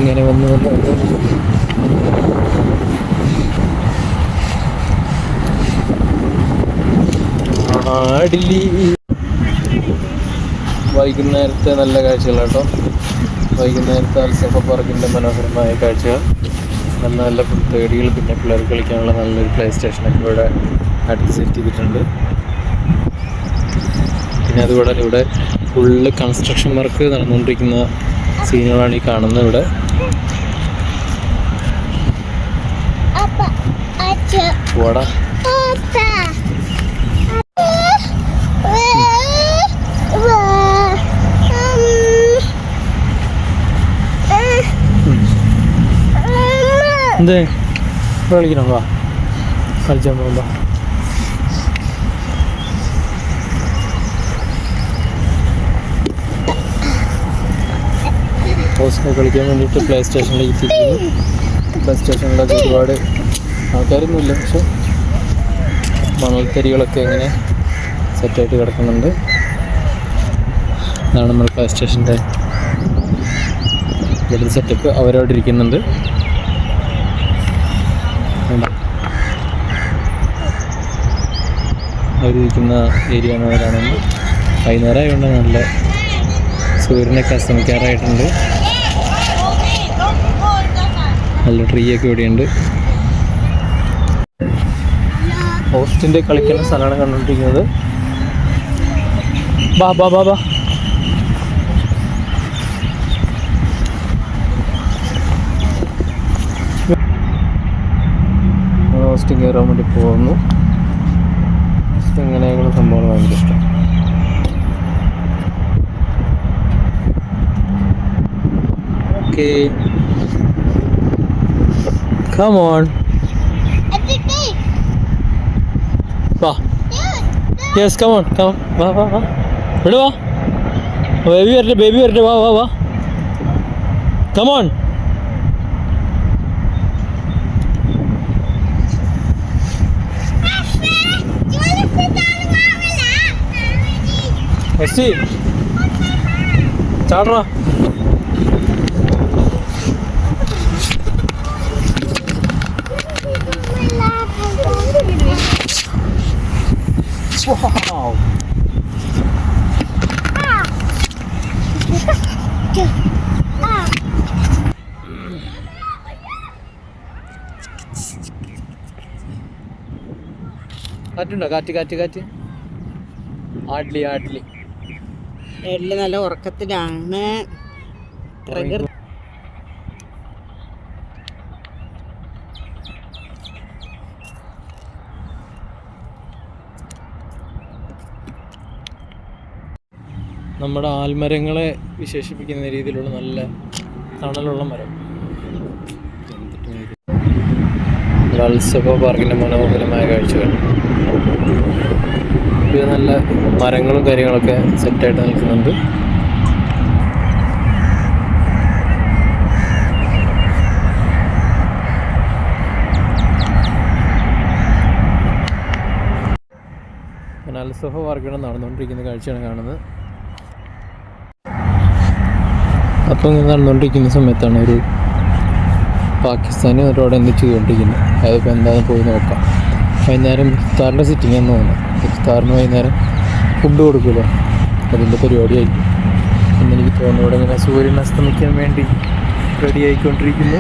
ഇങ്ങനെ വന്ന് ആടിലി. വൈകുന്നേരത്തെ നല്ല കാഴ്ചകൾ കേട്ടോ. വൈകുന്നേരത്തെ അൽസഫ പാർക്കിൻ്റെ മനോഹരമായ കാഴ്ചകൾ, നല്ല നല്ല തേടികൾ, പിന്നെ പിള്ളേർക്ക് കളിക്കാനുള്ള നല്ലൊരു പ്ലേ സ്റ്റേഷനൊക്കെ ഇവിടെ അടുത്ത് സെറ്റ് ചെയ്തിട്ടുണ്ട്. പിന്നെ അതുകൂടെ ഇവിടെ ഫുള്ള് കൺസ്ട്രക്ഷൻ വർക്ക് നടന്നുകൊണ്ടിരിക്കുന്ന സീനുകളാണ് ഈ കാണുന്നത്. ഇവിടെ പോടാ എന്തേ കളിക്കണം, വാ കളിച്ചാൽ പോകാം. ഹൗസിനെ കളിക്കാൻ വേണ്ടിയിട്ട് പ്ലേ സ്റ്റേഷനിലേക്ക് എത്തിക്കുന്നു. പ്ലേ സ്റ്റേഷനിലൊക്കെ ഒരുപാട് ആൾക്കാരൊന്നുമില്ല, പക്ഷെ മണൽത്തരികളൊക്കെ ഇങ്ങനെ സെറ്റായിട്ട് കിടക്കുന്നുണ്ട്. ഇതാണ് നമ്മൾ പ്ലേ സ്റ്റേഷൻ്റെ ഇവിടുത്തെ സെറ്റപ്പ്. അവരവിടെ ഇരിക്കുന്നുണ്ട്. അവരിരിക്കുന്ന ഏരിയ ആണ് കാണുന്നത്. വൈകുന്നേരം ആയതുകൊണ്ട് നല്ല സൂര്യനൊക്കെ അസ്തമിക്കാറായിട്ടുണ്ട്. നല്ല ട്രീ ഒക്കെ ഇവിടെയുണ്ട്. ഹോസ്റ്റിൻ്റെ കളിക്കുന്ന സ്ഥലമാണ് കണ്ടുകൊണ്ടിരിക്കുന്നത്. ബാ ബാ ബാ ബാ ഹോസ്റ്റ് കയറാൻ വേണ്ടി പോകുന്നു. ഇങ്ങനെയുള്ള സംഭവങ്ങൾ ഭയങ്കര ഇഷ്ടം. Okay, come on. വാ, yes come on, come on. വാ വാ വാ, ഇവിടെ വാ. ബേബി വരട്ടെ, വാ വാ വാ, come on. എസ്റ്റി ചാടറാ. Wow. കാറ്റുണ്ടോ? കാറ്റ് ആഡ്ലി നല്ല ഉറക്കത്തിലാണ്. നമ്മുടെ ആൽമരങ്ങളെ വിശേഷിപ്പിക്കുന്ന രീതിയിലുള്ള നല്ല തണലുള്ള മരം. അൽസഫ പാർക്കിൻ്റെ മനോഹരമായ കാഴ്ചകൾ. ഇത് നല്ല മരങ്ങളും കാര്യങ്ങളൊക്കെ സെറ്റായിട്ട് നിൽക്കുന്നുണ്ട്. അൽസഫ പാർക്കിൽ നടന്നുകൊണ്ടിരിക്കുന്ന കാഴ്ചയാണ് കാണുന്നത്. അപ്പം ഇങ്ങനെ നടന്നുകൊണ്ടിരിക്കുന്ന സമയത്താണ് ഒരു പാകിസ്ഥാനി അവരോട് എന്ത് ചെയ്തുകൊണ്ടിരിക്കുന്നത്. അതിപ്പോൾ എന്താണെന്ന് പോയി നോക്കാം. വൈകുന്നേരം ഇഫ്താറിൻ്റെ സിറ്റിംഗ് എന്ന് തോന്നുന്നു. ഇഫ്താറിന് വൈകുന്നേരം ഫുഡ് കൊടുക്കുമല്ലോ, അതിൻ്റെ പരിപാടിയായിരിക്കും എന്നെനിക്ക് തോന്നുന്നു. ഇവിടെ ഇങ്ങനെ സൂര്യൻ അസ്തമിക്കാൻ വേണ്ടി റെഡി ആയിക്കൊണ്ടിരിക്കുന്നു.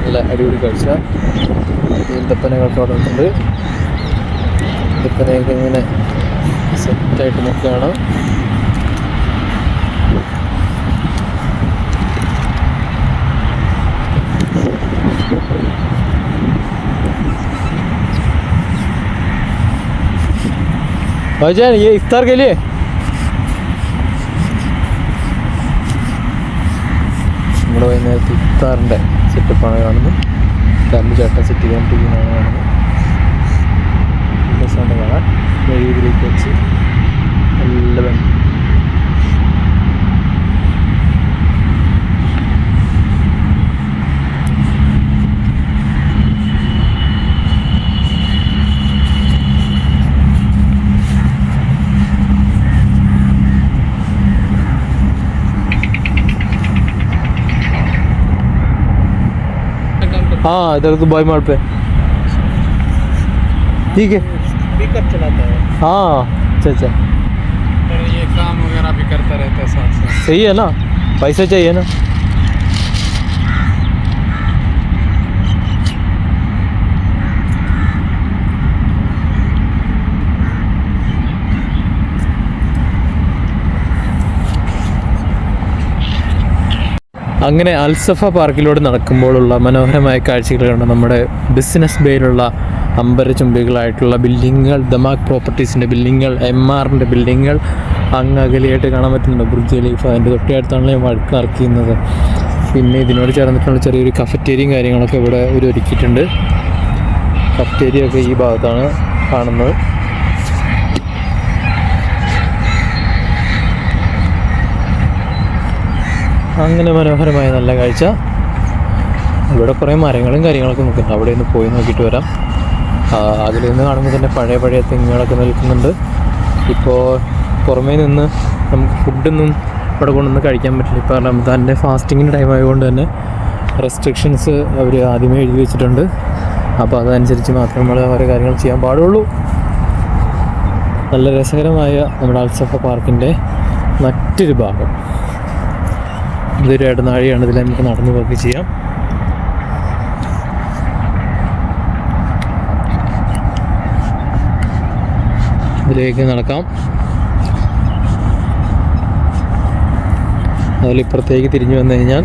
നല്ല അടിപൊളി കാഴ്ച. ഈന്തപ്പനകളൊക്കെ അവിടെ ഉണ്ട്. ഈന്തപ്പനയൊക്കെ ഇങ്ങനെ സെറ്റായിട്ട് നിൽക്കുകയാണ്. भाईजान ये इफ्तार के लिए നമ്മുടെ വൈകുന്നേരത്തെ ഇഫ്താറിൻ്റെ സെറ്റപ്പാണ് കാണുന്നത്. ഫാമിലി ചേട്ടൻ സെറ്റ് ചെയ്തുകൊണ്ടിരിക്കുന്നതാണ് കാണുന്നത്. രസമാണ് കാണാൻ. രീതിയിലേക്ക് വെച്ച് നല്ല ഭംഗി. हाँ इधर दुबई मार्ट पे ठीक है पिकअप चलाता है हाँ अच्छा और ये काम वगैरह भी करता रहता है साथ साथ सही है ना पैसे चाहिए ना അങ്ങനെ അൽസഫ പാർക്കിലൂടെ നടക്കുമ്പോഴുള്ള മനോഹരമായ കാഴ്ചകൾ കണ്ട് നമ്മുടെ ബിസിനസ് ബേയിലുള്ള അമ്പരചുംബികളായിട്ടുള്ള ബിൽഡിങ്ങുകൾ ദമാക് പ്രോപ്പർട്ടീസിൻ്റെ ബിൽഡിങ്ങുകൾ MRൻ്റെ ബിൽഡിങ്ങുകൾ അങ്ങ് അകലെയായിട്ട് കാണാൻ പറ്റുന്നുണ്ട് ബുർജ് ഖലീഫ അതിൻ്റെ തൊട്ടടുത്താണ് ഞാൻ വഴക്ക് നടക്കുന്നത് പിന്നെ ഇതിനോട് ചേർന്നിട്ടുള്ള ചെറിയൊരു കഫറ്റേരിയയും കാര്യങ്ങളൊക്കെ ഇവിടെ ഒരു ഒരുക്കിയിട്ടുണ്ട് കഫറ്റേരിയ ഒക്കെ ഈ ഭാഗത്താണ് കാണുന്നത് അങ്ങനെ മനോഹരമായ നല്ല കാഴ്ച ഇവിടെ കുറേ മരങ്ങളും കാര്യങ്ങളൊക്കെ നിൽക്കുന്നുണ്ട് അവിടെ ഒന്ന് പോയി നോക്കിയിട്ട് വരാം അതിൽ നിന്ന് കാണുമ്പോൾ തന്നെ പഴയ തെങ്ങുകളൊക്കെ നിൽക്കുന്നുണ്ട് ഇപ്പോൾ പുറമേ നിന്ന് നമുക്ക് ഫുഡൊന്നും ഇവിടെ കൊണ്ടൊന്നും കഴിക്കാൻ പറ്റില്ല ഇപ്പോൾ റമദാൻ്റെ ഫാസ്റ്റിങ്ങിൻ്റെ ടൈം ആയതുകൊണ്ട് തന്നെ റെസ്ട്രിക്ഷൻസ് അവർ ആദ്യമേ എഴുതി വെച്ചിട്ടുണ്ട് അപ്പോൾ അതനുസരിച്ച് മാത്രം നമ്മൾ ഓരോ കാര്യങ്ങൾ ചെയ്യാൻ പാടുള്ളൂ നല്ല രസകരമായ നമ്മുടെ അൽസഫ പാർക്കിൻ്റെ മറ്റൊരു ഭാഗം ഇതൊരു ഇടനാഴിയാണ് ഇതിൽ നമുക്ക് നടന്നു പോവുകയും ചെയ്യാം ഇതിലേക്ക് നടക്കാം അതിലിപ്പുറത്തേക്ക് തിരിഞ്ഞു വന്നു കഴിഞ്ഞാൽ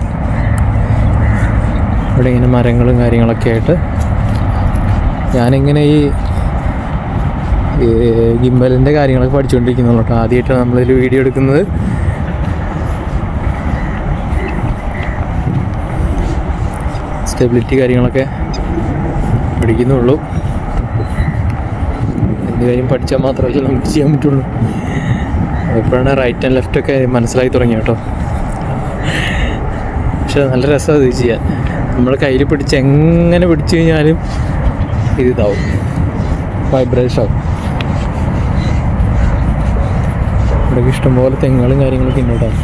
ഇവിടെ ഇങ്ങനെ മരങ്ങളും കാര്യങ്ങളൊക്കെ ആയിട്ട് ഞാനിങ്ങനെ ഈ ഗിംബലിൻ്റെ കാര്യങ്ങളൊക്കെ പഠിച്ചുകൊണ്ടിരിക്കുന്നുള്ളൂ കേട്ടോ ആദ്യമായിട്ടാണ് നമ്മളിതിൽ വീഡിയോ എടുക്കുന്നത് സ്റ്റെബിലിറ്റി കാര്യങ്ങളൊക്കെ പഠിക്കുന്നുള്ളൂ എന്ത് കാര്യം പഠിച്ചാൽ മാത്രമല്ല നമുക്ക് ചെയ്യാൻ പറ്റുള്ളൂ എപ്പോഴാണ് റൈറ്റ് ആൻഡ് ലെഫ്റ്റ് ഒക്കെ മനസ്സിലായി തുടങ്ങി കേട്ടോ പക്ഷെ നല്ല രസമാണ് ഇത് ചെയ്യാൻ നമ്മൾ കയ്യിൽ പിടിച്ച് എങ്ങനെ പിടിച്ചു കഴിഞ്ഞാലും ഇതാവും വൈബ്രേഷൻ ആവും ഇവിടെയൊക്കെ ഇഷ്ടംപോലെ തെങ്ങുകളും കാര്യങ്ങളൊക്കെ ഇങ്ങോട്ടാണ്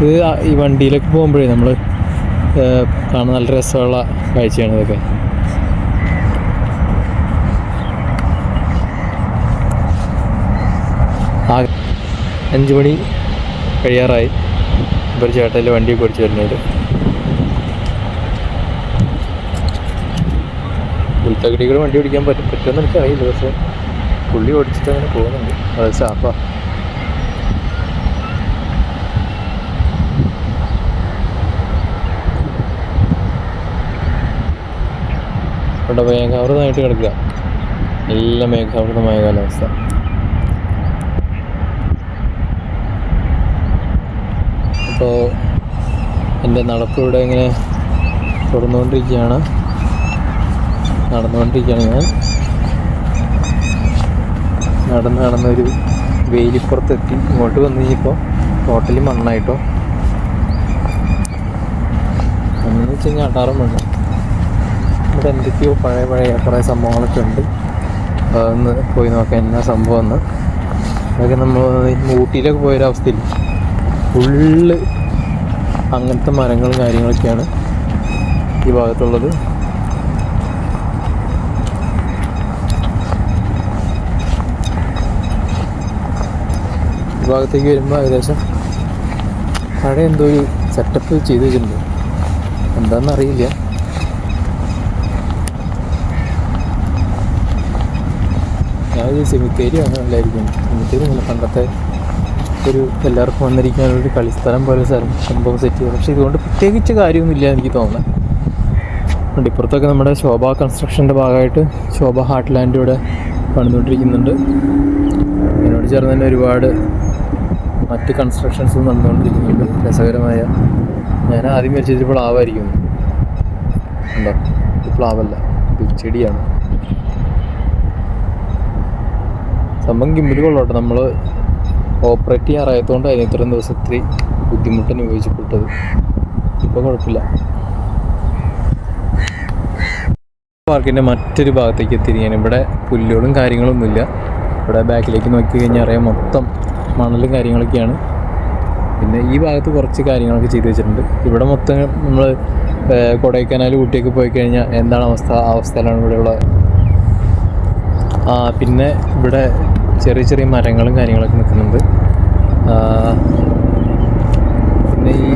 ഇത് ഈ വണ്ടിയിലൊക്കെ പോകുമ്പോഴേ നമ്മൾ കാണാൻ നല്ല രസമുള്ള കാഴ്ചയാണ് ഇതൊക്കെ ആ 5 മണി കഴിയാറായി ഒരു ചേട്ടയിൽ വണ്ടിയൊക്കെ ഓടിച്ച് വരുന്നുണ്ട് പുൽത്തകടികൾ വണ്ടി ഓടിക്കാൻ പറ്റുമെന്ന് എനിക്കറിയില്ല പക്ഷേ പുള്ളി ഓടിച്ചിട്ട് അങ്ങനെ പോകുന്നുണ്ട് അത് സ്റ്റാഫാ ഇവിടെ മേഘാവൃതമായിട്ട് കിടക്കുക നല്ല മേഘാവൃതമായ കാലാവസ്ഥ അപ്പോൾ എൻ്റെ നടപ്പിവിടെ ഇങ്ങനെ നടന്നുകൊണ്ടിരിക്കുകയാണ് ഞാൻ നടന്നൊരു വെയിലിപ്പുറത്തെത്തി ഇങ്ങോട്ട് വന്നു കഴിഞ്ഞപ്പോൾ ടോട്ടലി മണ്ണായിട്ടോ മണ്ണെന്ന് വെച്ച് കഴിഞ്ഞാൽ അടാറും മണ്ണ് ഇവിടെ എന്തൊക്കെയോ പഴയ കുറേ സംഭവങ്ങളൊക്കെ ഉണ്ട് അതൊന്ന് പോയി നോക്കാം എന്നാ സംഭവം എന്ന് അതൊക്കെ നമ്മൾ ഊട്ടിയിലൊക്കെ പോയൊരവസ്ഥയില്ല ഫുള്ള് അങ്ങനത്തെ മരങ്ങളും കാര്യങ്ങളൊക്കെയാണ് ഈ ഭാഗത്തുള്ളത് ഈ ഭാഗത്തേക്ക് വരുമ്പോൾ ഏകദേശം അവിടെ എന്തോ ഒരു സെറ്റപ്പ് ചെയ്ത് വെച്ചിട്ടുണ്ട് എന്താണെന്നറിയില്ല ഞാൻ ഈ സെമിത്തേരി അങ്ങനെയല്ലായിരിക്കും സെമിത്തേരി നല്ല പണ്ടത്തെ ഒരു എല്ലാവർക്കും വന്നിരിക്കാനുള്ളൊരു കളിസ്ഥലം പോലെ സംഭവം സെറ്റ് ചെയ്തു പക്ഷേ ഇതുകൊണ്ട് പ്രത്യേകിച്ച് കാര്യമൊന്നുമില്ല എനിക്ക് തോന്നുന്നത് ഇപ്പുറത്തൊക്കെ നമ്മുടെ ശോഭ കൺസ്ട്രക്ഷൻ്റെ ഭാഗമായിട്ട് ശോഭ ഹാർട്ട് ലാൻഡ് ഇവിടെ പണിതുകൊണ്ടിരിക്കുന്നുണ്ട് അതിനോട് ചേർന്ന് തന്നെ ഒരുപാട് മറ്റ് കൺസ്ട്രക്ഷൻസും നടന്നുകൊണ്ടിരിക്കുന്നുണ്ട് രസകരമായ ഞാൻ ആദ്യം വിചാരിച്ചത് പ്ലാവായിരിക്കുന്നു ഉണ്ടോ ഇത് പ്ലാവല്ല ഇത് ചെടിയാണ് സംഭവം ഗിമ്പിൽ കൊള്ളോട്ടെ നമ്മൾ ഓപ്പറേറ്റ് ചെയ്യാറായതുകൊണ്ട് അതിന് ഇത്രയും ദിവസം ഇത്തിരി ബുദ്ധിമുട്ട് അനുഭവിച്ചിപ്പെട്ടത് ഇപ്പോൾ കുഴപ്പമില്ല പാർക്കിൻ്റെ മറ്റൊരു ഭാഗത്തേക്ക് എത്തിയിരിക്കുകയാണ് ഇവിടെ പുല്ലുകളും കാര്യങ്ങളൊന്നുമില്ല ഇവിടെ ബാക്കിലേക്ക് നോക്കി കഴിഞ്ഞാൽ അറിയാം മൊത്തം മണലും കാര്യങ്ങളൊക്കെയാണ് പിന്നെ ഈ ഭാഗത്ത് കുറച്ച് കാര്യങ്ങളൊക്കെ ചെയ്ത് വെച്ചിട്ടുണ്ട് ഇവിടെ മൊത്തം നമ്മൾ കൊടൈക്കനാൽ ഊട്ടിയൊക്കെ പോയി കഴിഞ്ഞാൽ എന്താണ് അവസ്ഥ, ആ അവസ്ഥയിലാണ് ഇവിടെയുള്ളത്. പിന്നെ ഇവിടെ ചെറിയ ചെറിയ മരങ്ങളും കാര്യങ്ങളൊക്കെ നിൽക്കുന്നുണ്ട്. പിന്നെ ഈ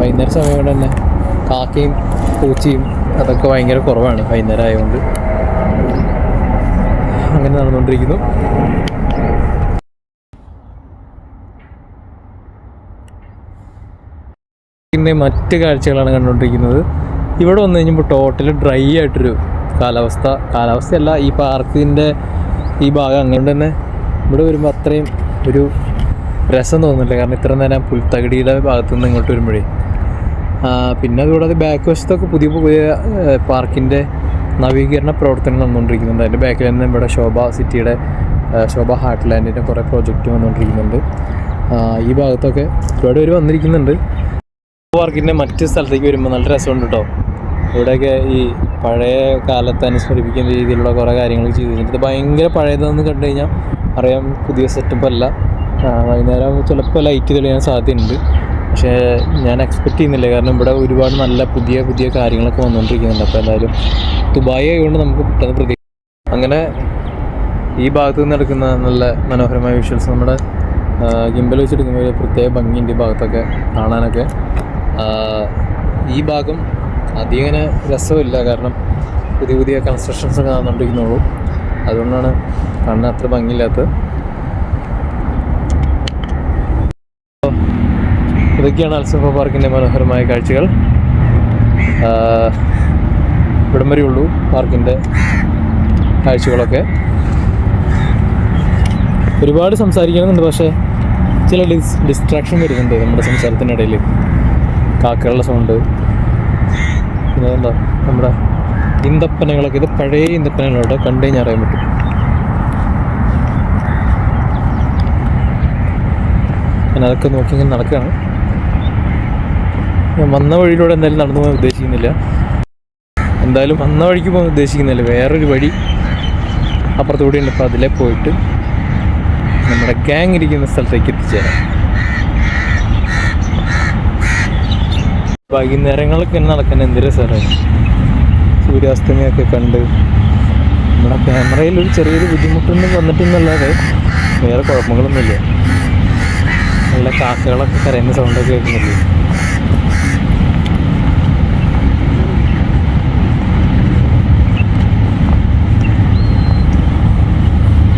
വൈകുന്നേരം സമയം കൊണ്ട് തന്നെ കാക്കയും പൂച്ചയും അതൊക്കെ ഭയങ്കര കുറവാണ് വൈകുന്നേരം ആയതുകൊണ്ട്. അങ്ങനെ നടന്നുകൊണ്ടിരിക്കുന്നു. പിന്നെ മറ്റ് കാഴ്ചകളാണ് കണ്ടുകൊണ്ടിരിക്കുന്നത്. ഇവിടെ വന്നു കഴിഞ്ഞപ്പോൾ ടോട്ടൽ ഡ്രൈ ആയിട്ടൊരു കാലാവസ്ഥയല്ല, ഈ പാർക്കിൻ്റെ ഈ ഭാഗം. അങ്ങനെ തന്നെ ഇവിടെ വരുമ്പോൾ അത്രയും ഒരു രസം തോന്നുന്നില്ല. കാരണം ഇത്ര നേരം പുൽത്തകടിയുടെ ഭാഗത്തു നിന്ന് ഇങ്ങോട്ട് വരുമ്പോഴേ. പിന്നെ അതുകൂടാതെ ബാക്ക് വശത്തൊക്കെ പുതിയ പുതിയ പാർക്കിൻ്റെ നവീകരണ പ്രവർത്തനങ്ങൾ വന്നുകൊണ്ടിരിക്കുന്നുണ്ട്. അതിൻ്റെ ബാക്കിൽ തന്നെ ഇവിടെ ശോഭ ഹാർട്ട്ലാൻഡിൻ്റെ കുറേ പ്രോജക്റ്റ് വന്നുകൊണ്ടിരിക്കുന്നുണ്ട്. ഈ ഭാഗത്തൊക്കെ ഒരുപാട് പേര് വന്നിരിക്കുന്നുണ്ട്. പാർക്കിൻ്റെ മറ്റ് സ്ഥലത്തേക്ക് വരുമ്പോൾ നല്ല രസമുണ്ട് കേട്ടോ. ഇവിടെയൊക്കെ ഈ പഴയ കാലത്ത് അനുസ്മരിപ്പിക്കുന്ന രീതിയിലുള്ള കുറേ കാര്യങ്ങൾ ചെയ്തിട്ടുണ്ട്. ഇത് ഭയങ്കര പഴയതെന്ന് കണ്ടു കഴിഞ്ഞാൽ അറിയാം പുതിയ സെറ്റപ്പ് അല്ല. വൈകുന്നേരം ചിലപ്പോൾ ലൈറ്റ് തെളിയാൻ സാധ്യതയുണ്ട്. പക്ഷേ ഞാൻ എക്സ്പെക്റ്റ് ചെയ്യുന്നില്ല, കാരണം ഇവിടെ ഒരുപാട് നല്ല പുതിയ പുതിയ കാര്യങ്ങളൊക്കെ വന്നുകൊണ്ടിരിക്കുന്നുണ്ട്. അപ്പോൾ എന്തായാലും ദുബായ് ആയതുകൊണ്ട് നമുക്ക് പെട്ടെന്ന് അങ്ങനെ ഈ ഭാഗത്ത് നിന്ന് എടുക്കുന്ന നല്ല മനോഹരമായ വിഷ്വൽസ് നമ്മുടെ ഗിംബൽ വെച്ചെടുക്കുമ്പോൾ ഒരു പ്രത്യേക ഭംഗിയുണ്ട് ഈ ഭാഗത്തൊക്കെ കാണാനൊക്കെ. ഈ ഭാഗം അധികം ഇങ്ങനെ രസമില്ല, കാരണം പുതിയ പുതിയ കൺസ്ട്രക്ഷൻസൊക്കെ നടന്നുകൊണ്ടിരിക്കുന്നുള്ളൂ. അതുകൊണ്ടാണ് കാണാൻ അത്ര ഭംഗിയില്ലാത്തത്. ഇതൊക്കെയാണ് അൽസഫ പാർക്കിൻ്റെ മനോഹരമായ കാഴ്ചകൾ. ഇവിടം വരെയുള്ളൂ പാർക്കിൻ്റെ കാഴ്ചകളൊക്കെ. ഒരുപാട് സംസാരിക്കണമെന്നുണ്ട്, പക്ഷേ ചില ഡിസ്ട്രാക്ഷൻ വരുന്നുണ്ട് നമ്മുടെ സംസാരത്തിനിടയിൽ. കാക്കകളുടെ സൗണ്ട്, പിന്നെ എന്താ നമ്മുടെ ഇന്തപ്പനകളൊക്കെ. ഇത് പഴയ ഇന്തപ്പനകളോടെ കണ്ടു കഴിഞ്ഞാൽ അറിയാൻ പറ്റും. ഞാൻ അതൊക്കെ നോക്കി ഇങ്ങനെ നടക്കുകയാണ്. ഞാൻ വന്ന വഴിയിലൂടെ എന്തായാലും നടന്നു പോകാൻ ഉദ്ദേശിക്കുന്നില്ല. വന്ന വഴിക്ക് പോകാൻ ഉദ്ദേശിക്കുന്നില്ല. വേറൊരു വഴി അപ്പുറത്തുകൂടി ഉണ്ട്. അപ്പോൾ അതിലെ പോയിട്ട് നമ്മുടെ ഗ്യാങ് ഇരിക്കുന്ന സ്ഥലത്തേക്ക് എത്തിച്ചേരാം. വൈകുന്നേരങ്ങളൊക്കെ ഇങ്ങനെ നടക്കാൻ എന്ത് രസമാണ്. സൂര്യാസ്തമയമൊക്കെ കണ്ട് നമ്മുടെ ക്യാമറയിൽ ഒരു ചെറിയൊരു ബുദ്ധിമുട്ടൊന്നും വന്നിട്ടൊന്നല്ലാതെ വേറെ കുഴപ്പങ്ങളൊന്നുമില്ല. നല്ല കാക്കകളൊക്കെ കരയുന്ന സൗണ്ടൊക്കെ കേൾക്കുന്നില്ലേ.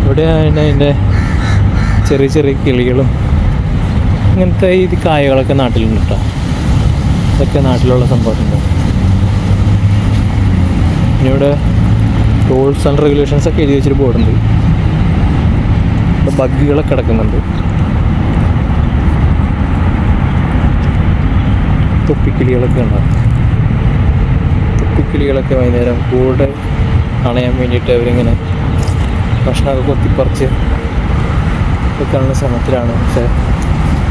ഇവിടെയാണ് അതിൻ്റെ ചെറിയ ചെറിയ കിളികളും ഇങ്ങനത്തെ ഇത് കായകളൊക്കെ നാട്ടിലുണ്ട് കേട്ടോ. ഇതൊക്കെ നാട്ടിലുള്ള സംഭവമുണ്ട്. പിന്നെ ഇവിടെ റൂൾസ് ആൻഡ് റെഗുലേഷൻസ് ഒക്കെ എഴുതി വെച്ചൊരു ബോർഡുണ്ട്. ഇവിടെ ബഗ്ഗുകളൊക്കെ കിടക്കുന്നുണ്ട്. തൊപ്പിക്കിളികളൊക്കെ ഉണ്ടാകും. തൊപ്പിക്കിളികളൊക്കെ വൈകുന്നേരം കൂടെ അണയാൻ വേണ്ടിയിട്ട് അവരിങ്ങനെ ഭക്ഷണമൊക്കെ കൊത്തിപ്പറിച്ച് വെക്കാനുള്ള ശ്രമത്തിലാണ്. പക്ഷേ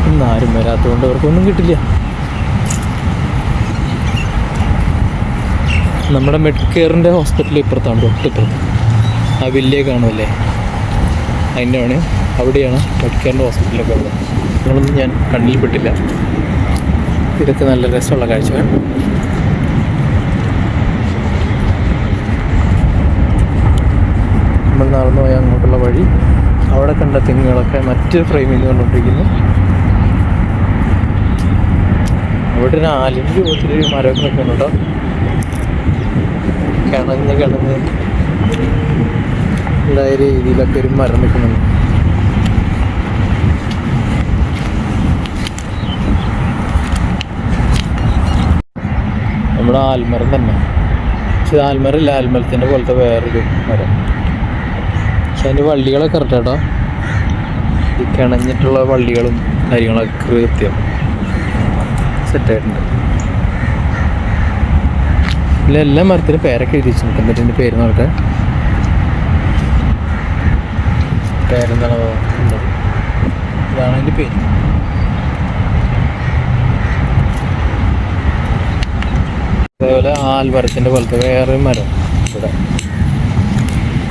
ഇന്ന് ആരും വരാത്തതുകൊണ്ട് അവർക്കൊന്നും കിട്ടില്ല. നമ്മുടെ മെഡ്കെയറിൻ്റെ ഹോസ്പിറ്റൽ ഇപ്പുറത്താണ്, തൊട്ടിപ്പുറത്ത് ആ വലിയ കാണുമല്ലേ, അതിൻ്റെയാണ്. അവിടെയാണ് മെഡ്കെയറിൻ്റെ ഹോസ്പിറ്റലൊക്കെ ഉള്ളത്. നിങ്ങളൊന്നും ഞാൻ കണ്ണിൽ പെട്ടില്ല. ഇതൊക്കെ നല്ല രസമുള്ള കാഴ്ചയാണ്. നമ്മൾ നടന്നു പോയ അങ്ങോട്ടുള്ള വഴി, അവിടെ കണ്ട തെങ്ങുകളൊക്കെ മറ്റ് ഫ്രെയിമിൽ നിന്ന് കണ്ടുകൊണ്ടിരിക്കുന്നു. അവിടെ ഒരു ആലിൻ്റെ രൂപത്തിലൊരു മരമൊക്കെ നിൽക്കുന്നുണ്ടോ. കിണഞ്ഞ് ഉണ്ടായ രീതിയിലൊക്കെ ഒരു മരം നിൽക്കുന്നുണ്ട്. നമ്മുടെ ആൽമരം തന്നെ, പക്ഷെ ആൽമരമില്ല, ആൽമരത്തിൻ്റെ പോലത്തെ വേറൊരു മരം. പക്ഷെ അതിൻ്റെ വള്ളികളൊക്കെ കറക്റ്റാട്ടോ. ഈ കിണഞ്ഞിട്ടുള്ള വള്ളികളും കാര്യങ്ങളൊക്കെ കൃത്യം സെറ്റായിട്ടുണ്ട്. എല്ലാ മരത്തിനും പേരൊക്കെ എഴുതി വെച്ചിട്ടുണ്ട്. എന്നിട്ട് ഇതിൻ്റെ പേര് നോക്കാൻ പേരെന്താണോ, ഇതാണ് അതിൻ്റെ പേര്. അതേപോലെ ആൽമരത്തിൻ്റെ പോലത്തെ വേറൊരു മരം ഇവിടെ.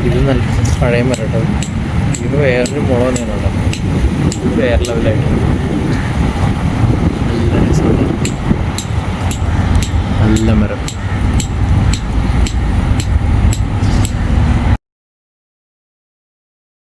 ഇത് നല്ല പഴയ മരം കേട്ടോ. ഇത് വേറൊരു മുള തന്നെയാണ്. ഇത് വേറെ ലെവലായിട്ട് നല്ല രസമാണ്. നല്ല മരം.